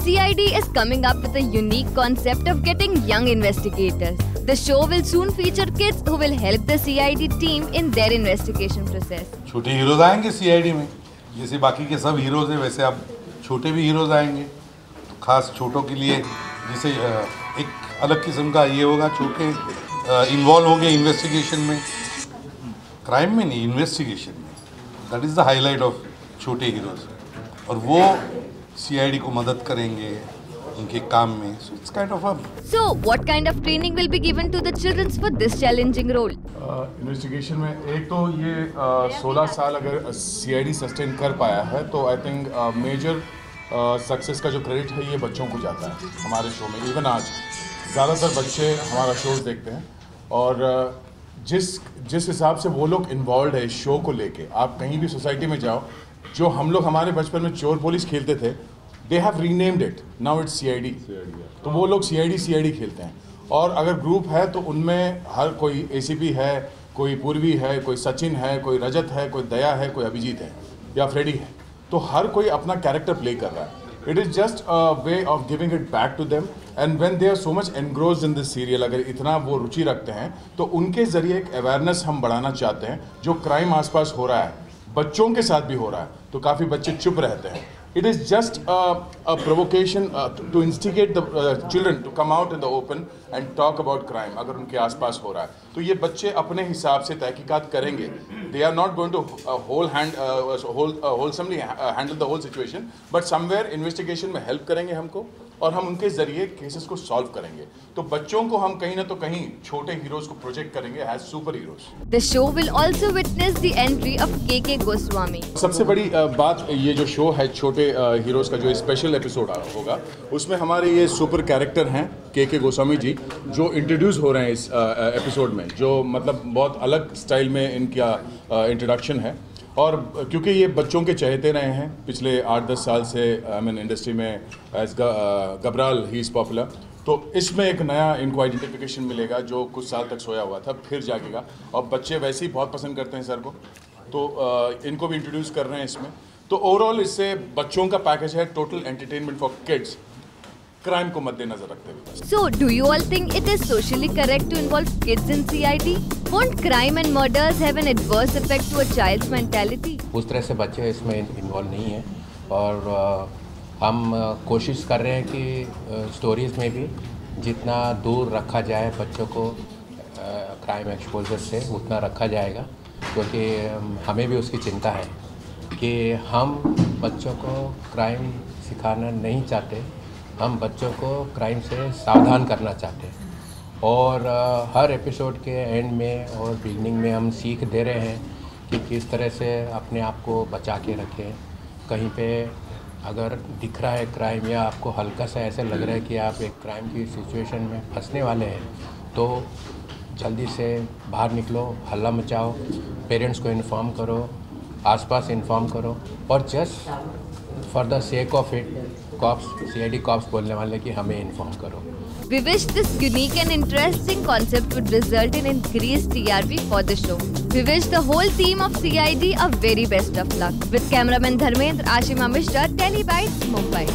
CID is coming up with a unique concept of getting young investigators. The show will soon feature kids who will help the CID team in their investigation process. छोटे heroes आएंगे CID में, जैसे बाकी के सब heroes हैं वैसे अब छोटे भी हीरोज आएंगे। तो खास छोटों के लिए जैसे एक अलग किस्म का ये होगा, छोटे इन्वॉल्व होंगे इन्वेस्टिगेशन में, क्राइम में नहीं, इन्वेस्टिगेशन में। That is the highlight of छोटे हीरोज, और वो CID को मदद करेंगे उनके काम में। So it's kind of a... So what kind of training will be given to the children for this challenging role? Investigation में एक तो ये 16 साल अगर CID सस्टेन कर पाया है तो आई थिंक मेजर सक्सेस का जो क्रेडिट है ये बच्चों को जाता है हमारे शो में। इवन आज ज़्यादातर बच्चे हमारा शोज देखते हैं, और जिस हिसाब से वो लोग इन्वॉल्व है इस शो को लेके, आप कहीं भी सोसाइटी में जाओ, जो हम लोग हमारे बचपन में चोर पुलिस खेलते थे, they have renamed it, now it's CID। तो वो लोग CID खेलते हैं, और अगर ग्रुप है तो उनमें हर कोई ACP है, कोई पूर्वी है, कोई सचिन है, कोई रजत है, कोई दया है, कोई अभिजीत है या फ्रेडी है। तो हर कोई अपना कैरेक्टर प्ले कर रहा है। It is just a way of giving it back to them, and when they are so much engrossed in this serial, अगर इतना वो रुचि रखते हैं तो उनके ज़रिए एक अवेयरनेस हम बढ़ाना चाहते हैं। जो क्राइम आसपास हो रहा है, बच्चों के साथ भी हो रहा है, तो काफ़ी बच्चे चुप रहते हैं। It is just a provocation to instigate the children to come out in the open and talk about crime अगर उनके आसपास हो रहा है। तो ये बच्चे अपने हिसाब से तहकीकात करेंगे। They are not going to wholesomely handle the whole situation, but somewhere investigation में help करेंगे हमको, और हम उनके ज़रिए केसेस को सॉल्व करेंगे। तो बच्चों को हम कहीं ना तो कहीं छोटे हीरोज़ को प्रोजेक्ट करेंगे as super heroes. The show will also witness the entry of KK Goswami. सबसे बड़ी बात, ये जो शो है छोटे हीरोज़ का जो स्पेशल एपिसोड होगा, उसमें हमारे ये सुपर कैरेक्टर हैं KK गोस्वामी जी, जो इंट्रोड्यूस हो रहे हैं इस एपिसोड में, जो मतलब बहुत अलग स्टाइल में इनका इंट्रोडक्शन है। और क्योंकि ये बच्चों के चहेते रहे हैं पिछले 8-10 साल से, आई मीन इंडस्ट्री में as Gabral he is popular, तो इसमें एक नया इनको आइडेंटिफिकेशन मिलेगा जो कुछ साल तक सोया हुआ था, फिर जागेगा। और बच्चे वैसे ही बहुत पसंद करते हैं सर को, तो इनको भी इंट्रोड्यूस कर रहे हैं इसमें। तो ओवरऑल इससे बच्चों का पैकेज है, total entertainment for kids, crime को मद्देनजर रखते हुए। So, do you all think it is socially correct to involve kids in CID? Won't crime and murders have an adverse effect to a child's mentality? उस तरह से बच्चे इसमें involve नहीं हैं, और हम कोशिश कर रहे हैं कि स्टोरीज़ में भी जितना दूर रखा जाए बच्चों को क्राइम एक्सपोजर से, उतना रखा जाएगा, क्योंकि हमें भी उसकी चिंता है कि हम बच्चों को क्राइम सिखाना नहीं चाहते, हम बच्चों को क्राइम से सावधान करना चाहते हैं। और हर एपिसोड के एंड में और बिगनिंग में हम सीख दे रहे हैं कि किस तरह से अपने आप को बचा के रखें। कहीं पे अगर दिख रहा है क्राइम, या आपको हल्का सा ऐसे लग रहा है कि आप एक क्राइम की सिचुएशन में फंसने वाले हैं, तो जल्दी से बाहर निकलो, हल्ला मचाओ, पेरेंट्स को इन्फॉर्म करो, आसपास इन्फॉर्म करो, और just for the sake of it CID cops बोलने वाले कि हमें इन्फॉर्म करो। We wish this unique and interesting concept would result in increased TRP for the show. We wish the whole team of CID a very best of luck. With cameraman Dharmendra, Ashima Mishra, Telebytes, Mumbai.